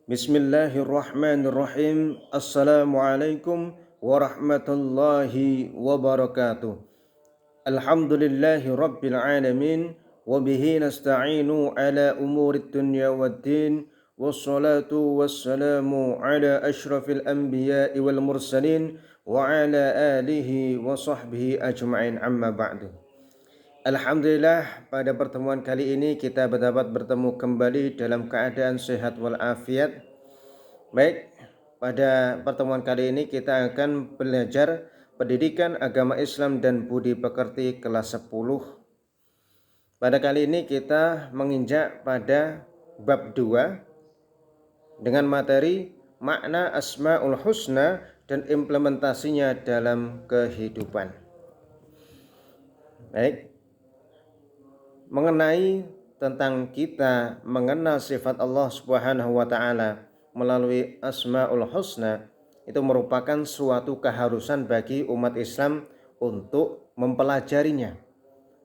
Bismillahirrahmanirrahim. Assalamualaikum warahmatullahi wabarakatuh. Alhamdulillahi rabbil alamin wa bihi nasta'inu ala umurid dunya waddin wassalatu wassalamu ala asyrafil anbiya'i wal mursalin wa ala alihi wa sahbihi ajma'in amma ba'du. Alhamdulillah, pada pertemuan kali ini kita dapat bertemu kembali dalam keadaan sehat walafiat. Baik, pada pertemuan kali ini kita akan belajar pendidikan agama Islam dan budi pekerti kelas 10. Pada kali ini kita menginjak pada bab 2 dengan materi makna Asmaul Husna dan implementasinya dalam kehidupan. Baik, mengenai tentang kita mengenal sifat Allah Subhanahu wa taala melalui Asmaul Husna, itu merupakan suatu keharusan bagi umat Islam untuk mempelajarinya.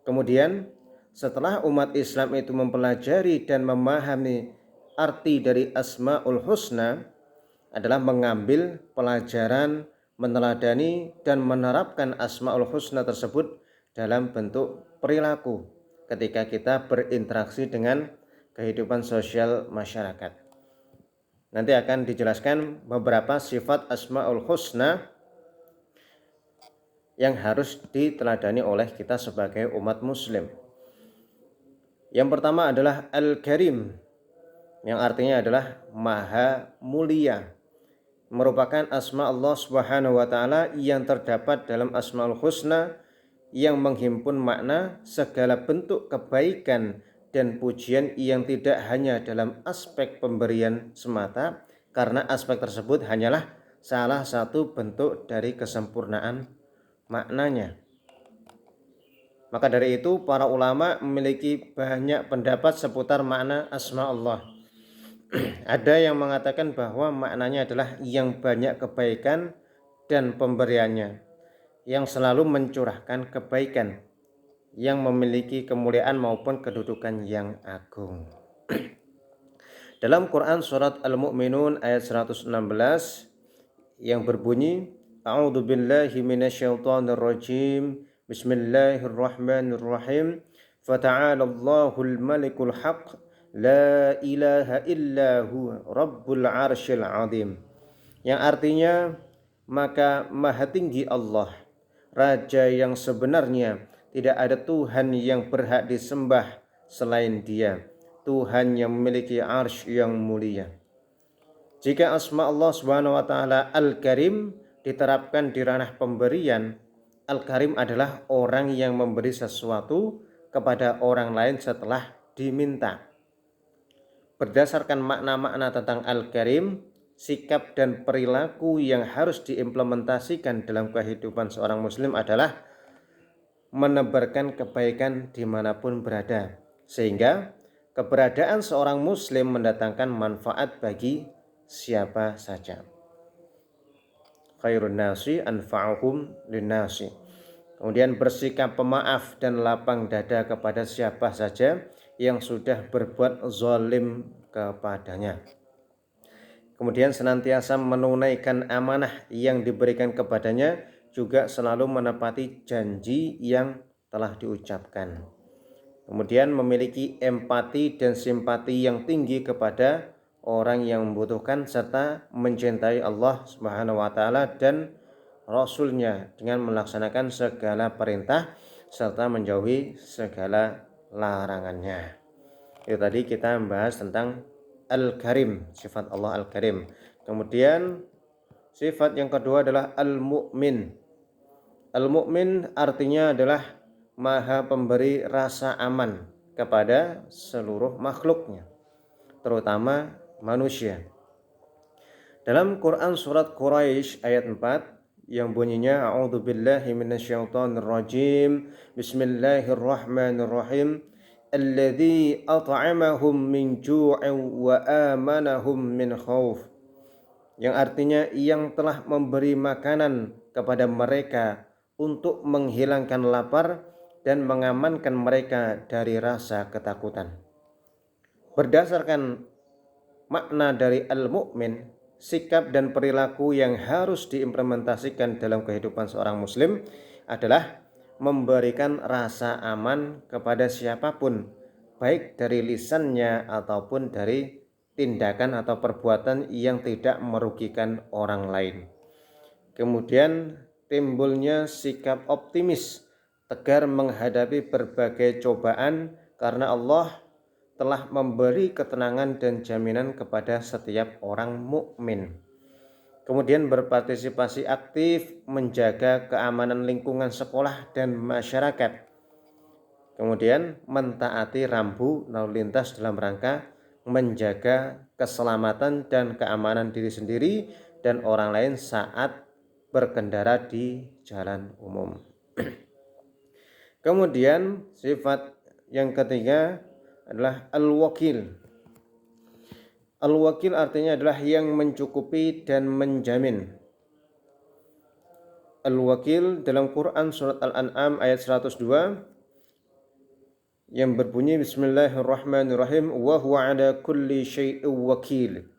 Kemudian setelah umat Islam itu mempelajari dan memahami arti dari Asmaul Husna, adalah mengambil pelajaran, meneladani dan menerapkan Asmaul Husna tersebut dalam bentuk perilaku ketika kita berinteraksi dengan kehidupan sosial masyarakat. Nanti akan dijelaskan beberapa sifat Asmaul Husna yang harus diteladani oleh kita sebagai umat muslim. Yang pertama adalah Al-Karim, yang artinya adalah Maha Mulia. Merupakan asma Allah Subhanahu wa taala yang terdapat dalam Asmaul Husna yang menghimpun makna segala bentuk kebaikan dan pujian yang tidak hanya dalam aspek pemberian semata, karena aspek tersebut hanyalah salah satu bentuk dari kesempurnaan maknanya. Maka dari itu para ulama memiliki banyak pendapat seputar makna asma Allah. Ada yang mengatakan bahwa maknanya adalah yang banyak kebaikan dan pemberiannya, yang selalu mencurahkan kebaikan, yang memiliki kemuliaan maupun kedudukan yang agung. Dalam Quran surat Al-Mu'minun ayat 116 yang berbunyi, A'udzu billahi minasyaitonir rajim. Bismillahirrahmanirrahim. Fata'alallahul malikul haq. La ilaha illa huwa rabbul arsyil azim. Yang artinya, maka maha tinggi Allah, Raja yang sebenarnya, tidak ada Tuhan yang berhak disembah selain Dia, Tuhan yang memiliki arsy yang mulia. Jika asma Allah Subhanahu wa taala Al-Karim diterapkan di ranah pemberian, Al-Karim adalah orang yang memberi sesuatu kepada orang lain setelah diminta. Berdasarkan makna-makna tentang Al-Karim, sikap dan perilaku yang harus diimplementasikan dalam kehidupan seorang muslim adalah menebarkan kebaikan dimanapun berada, sehingga keberadaan seorang muslim mendatangkan manfaat bagi siapa saja. Khairun nasi anfa'uhum linnasi. Kemudian bersikap pemaaf dan lapang dada kepada siapa saja yang sudah berbuat zalim kepadanya. Kemudian senantiasa menunaikan amanah yang diberikan kepadanya, juga selalu menepati janji yang telah diucapkan. Kemudian memiliki empati dan simpati yang tinggi kepada orang yang membutuhkan, serta mencintai Allah Subhanahu wa taala dan Rasulnya dengan melaksanakan segala perintah serta menjauhi segala larangannya. Itu tadi kita membahas tentang Al-Karim, sifat Allah Al-Karim. Kemudian sifat yang kedua adalah Al-Mu'min. Al-Mu'min artinya adalah Maha pemberi rasa aman kepada seluruh makhluknya, terutama manusia. Dalam Quran surat Quraisy ayat 4 yang bunyinya, A'udzu billahi minasyaitonir rajim. Bismillahirrahmanirrahim. Alladzi at'amahum min ju'in wa amanahum min khauf. Yang artinya, yang telah memberi makanan kepada mereka untuk menghilangkan lapar dan mengamankan mereka dari rasa ketakutan. Berdasarkan makna dari al-mu'min, sikap dan perilaku yang harus diimplementasikan dalam kehidupan seorang muslim adalah memberikan rasa aman kepada siapapun, baik dari lisannya ataupun dari tindakan atau perbuatan yang tidak merugikan orang lain. Kemudian timbulnya sikap optimis, tegar menghadapi berbagai cobaan karena Allah telah memberi ketenangan dan jaminan kepada setiap orang mukmin. Kemudian berpartisipasi aktif menjaga keamanan lingkungan sekolah dan masyarakat. Kemudian mentaati rambu lalu lintas dalam rangka menjaga keselamatan dan keamanan diri sendiri dan orang lain saat berkendara di jalan umum. Kemudian sifat yang ketiga adalah al-wakil. Al-wakil artinya adalah yang mencukupi dan menjamin. Al-wakil dalam Quran surat Al-An'am ayat 102 yang berbunyi Bismillahirrahmanirrahim wa huwa ala kulli syai'in wakil,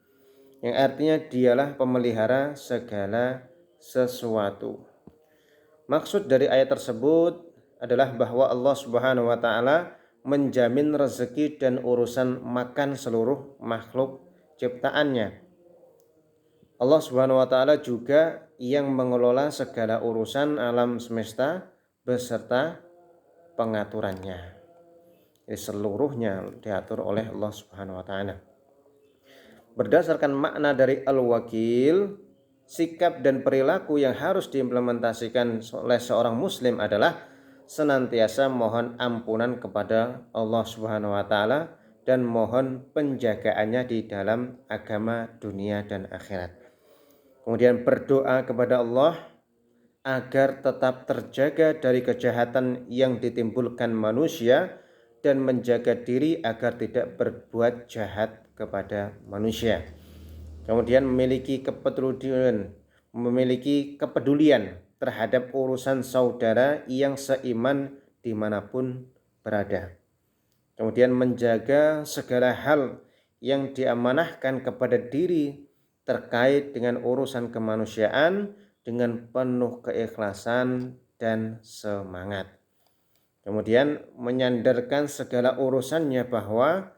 yang artinya dialah pemelihara segala sesuatu. Maksud dari ayat tersebut adalah bahwa Allah Subhanahu wa taala menjamin rezeki dan urusan makan seluruh makhluk ciptaannya. Allah Subhanahu wa taala juga yang mengelola segala urusan alam semesta beserta pengaturannya. Jadi seluruhnya diatur oleh Allah Subhanahu wa taala. Berdasarkan makna dari al-wakil, sikap dan perilaku yang harus diimplementasikan oleh seorang muslim adalah senantiasa mohon ampunan kepada Allah Subhanahu wa taala dan mohon penjagaannya di dalam agama dunia dan akhirat. Kemudian berdoa kepada Allah agar tetap terjaga dari kejahatan yang ditimbulkan manusia dan menjaga diri agar tidak berbuat jahat kepada manusia. Kemudian memiliki kepedulian terhadap urusan saudara yang seiman dimanapun berada. Kemudian menjaga segala hal yang diamanahkan kepada diri terkait dengan urusan kemanusiaan dengan penuh keikhlasan dan semangat. Kemudian menyandarkan segala urusannya bahwa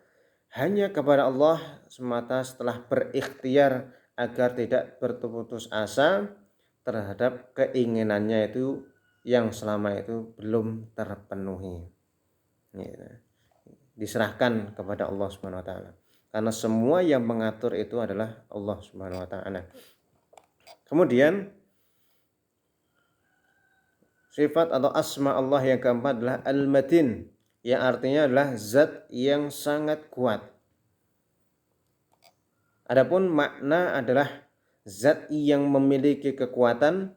hanya kepada Allah semata setelah berikhtiar agar tidak berputus asa terhadap keinginannya itu yang selama itu belum terpenuhi. Diserahkan kepada Allah Subhanahu wa taala. Karena semua yang mengatur itu adalah Allah Subhanahu wa taala. Kemudian sifat atau asma Allah yang keempat adalah al-matin, yang artinya adalah zat yang sangat kuat. Adapun makna adalah zat yang memiliki kekuatan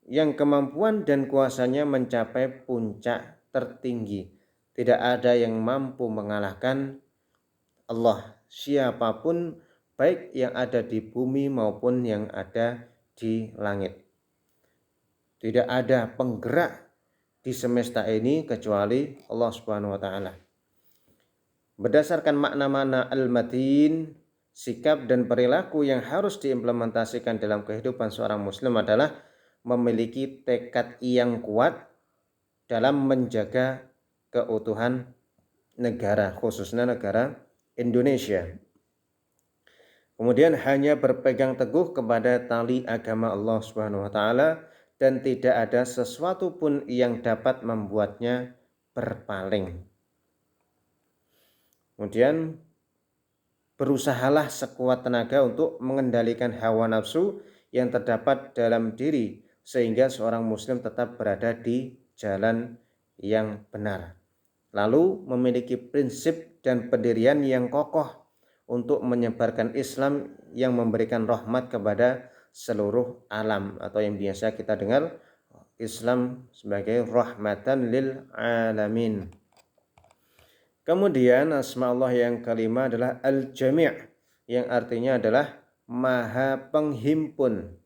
yang kemampuan dan kuasanya mencapai puncak tertinggi. Tidak ada yang mampu mengalahkan Allah, siapapun baik yang ada di bumi maupun yang ada di langit. Tidak ada penggerak di semesta ini kecuali Allah Subhanahu wa taala. Berdasarkan makna-makna al-matin, sikap dan perilaku yang harus diimplementasikan dalam kehidupan seorang muslim adalah memiliki tekad yang kuat dalam menjaga keutuhan negara, khususnya negara Indonesia. Kemudian hanya berpegang teguh kepada tali agama Allah Subhanahu wa taala dan tidak ada sesuatu pun yang dapat membuatnya berpaling. Kemudian berusahalah sekuat tenaga untuk mengendalikan hawa nafsu yang terdapat dalam diri sehingga seorang muslim tetap berada di jalan yang benar. Lalu memiliki prinsip dan pendirian yang kokoh untuk menyebarkan Islam yang memberikan rahmat kepada seluruh alam, atau yang biasa kita dengar Islam sebagai rahmatan lil alamin. Kemudian asma Allah yang kelima adalah al-jami', yang artinya adalah maha penghimpun.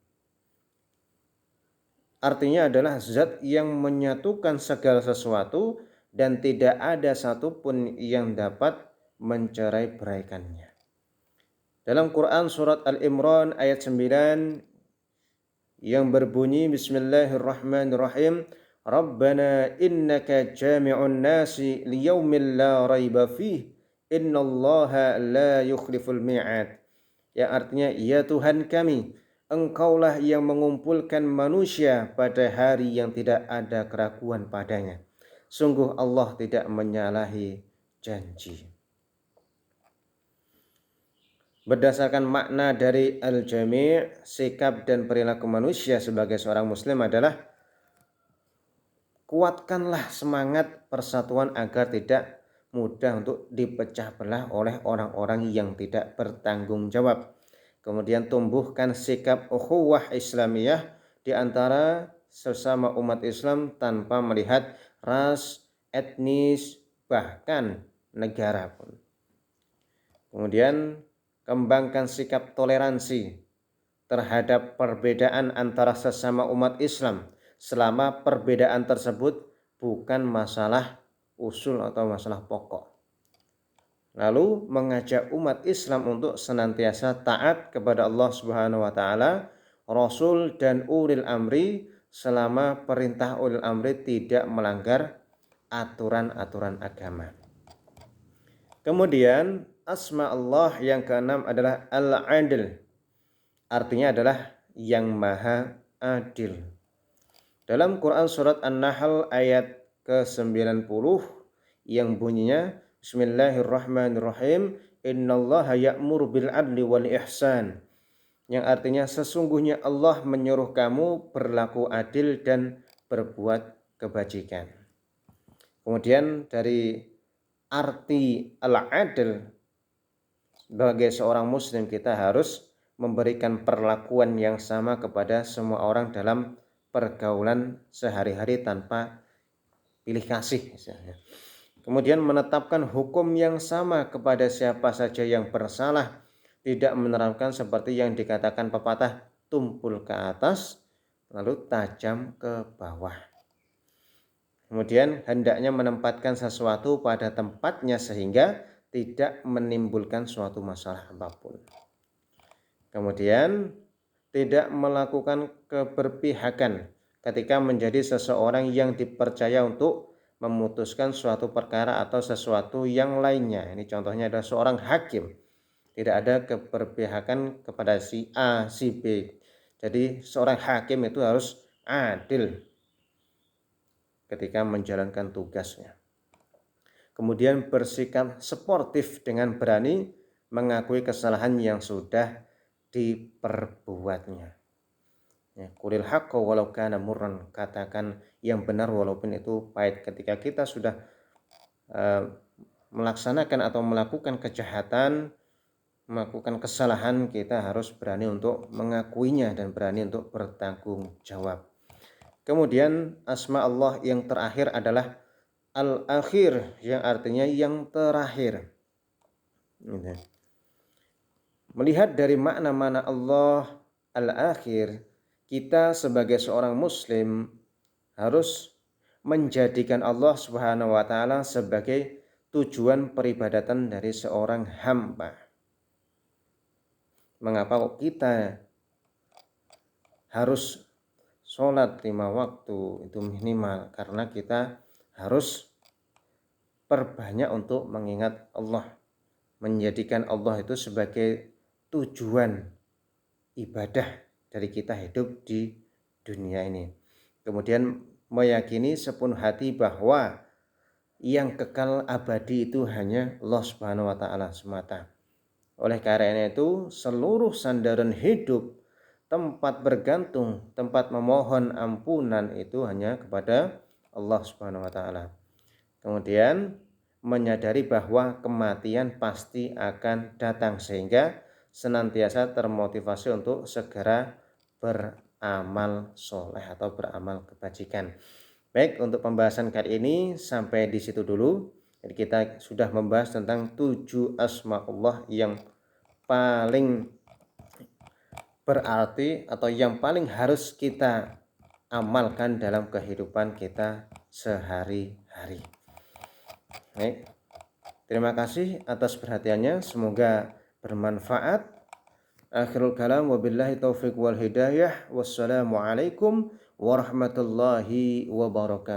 Artinya adalah zat yang menyatukan segala sesuatu dan tidak ada satupun yang dapat mencerai-beraikannya. Dalam Quran surat Al-Imran ayat 9 yang berbunyi Bismillahirrahmanirrahim, Rabbana innaka jami'un nasi liyaumin la raiba fih, innallaha la yukhliful mi'ad. Yang artinya, ya Tuhan kami, Engkaulah yang mengumpulkan manusia pada hari yang tidak ada keraguan padanya. Sungguh Allah tidak menyalahi janji. Berdasarkan makna dari al-jami', sikap dan perilaku manusia sebagai seorang muslim adalah kuatkanlah semangat persatuan agar tidak mudah untuk dipecah belah oleh orang-orang yang tidak bertanggung jawab. Kemudian tumbuhkan sikap ukhuwah Islamiyah di antara sesama umat Islam tanpa melihat ras, etnis, bahkan negara pun. Kemudian kembangkan sikap toleransi terhadap perbedaan antara sesama umat Islam selama perbedaan tersebut bukan masalah usul atau masalah pokok. Lalu mengajak umat Islam untuk senantiasa taat kepada Allah Subhanahu wa taala, Rasul dan ulil amri selama perintah ulil amri tidak melanggar aturan-aturan agama. Kemudian asma Allah yang keenam adalah Al-Adil. Artinya adalah yang maha adil. Dalam Quran surat An-Nahl ayat ke-90 yang bunyinya Bismillahirrahmanirrahim, Innallaha ya'muru bil adli wal ihsan. Yang artinya sesungguhnya Allah menyuruh kamu berlaku adil dan berbuat kebajikan. Kemudian dari arti al-adil, sebagai seorang muslim kita harus memberikan perlakuan yang sama kepada semua orang dalam pergaulan sehari-hari tanpa pilih kasih misalnya. Kemudian menetapkan hukum yang sama kepada siapa saja yang bersalah, tidak menerapkan seperti yang dikatakan pepatah, tumpul ke atas lalu tajam ke bawah. Kemudian hendaknya menempatkan sesuatu pada tempatnya sehingga tidak menimbulkan suatu masalah apapun. Kemudian tidak melakukan keberpihakan ketika menjadi seseorang yang dipercaya untuk memutuskan suatu perkara atau sesuatu yang lainnya. Ini contohnya adalah seorang hakim. Tidak ada keberpihakan kepada si A, si B. Jadi seorang hakim itu harus adil ketika menjalankan tugasnya. Kemudian bersikap sportif dengan berani mengakui kesalahan yang sudah diperbuatnya. Qulil haqqa walau kana murran, katakan yang benar walaupun itu pahit. Ketika kita sudah melaksanakan atau melakukan kejahatan, melakukan kesalahan, kita harus berani untuk mengakuinya dan berani untuk bertanggung jawab. Kemudian asma Allah yang terakhir adalah Al-Akhir, yang artinya yang terakhir. Melihat dari makna-makna Allah Al-Akhir, kita sebagai seorang muslim harus menjadikan Allah Subhanahu wa taala sebagai tujuan peribadatan dari seorang hamba. Mengapa kita harus sholat 5 waktu itu minimal? Karena kita harus perbanyak untuk mengingat Allah, menjadikan Allah itu sebagai tujuan ibadah dari kita hidup di dunia ini. Kemudian meyakini sepenuh hati bahwa yang kekal abadi itu hanya Allah Subhanahu wa taala semata. Oleh karena itu, seluruh sandaran hidup, tempat bergantung, tempat memohon ampunan itu hanya kepada Allah Subhanahu wa taala. Kemudian menyadari bahwa kematian pasti akan datang sehingga senantiasa termotivasi untuk segera beramal soleh atau beramal kebajikan. Baik, untuk pembahasan kali ini sampai di situ dulu. Jadi kita sudah membahas tentang 7 asma Allah yang paling berarti atau yang paling harus kita amalkan dalam kehidupan kita sehari-hari. Baik, terima kasih atas perhatiannya. Semoga bermanfaat. Akhirul kalam wabillahi taufiq wal hidayah. Wassalamualaikum warahmatullahi wabarakatuh.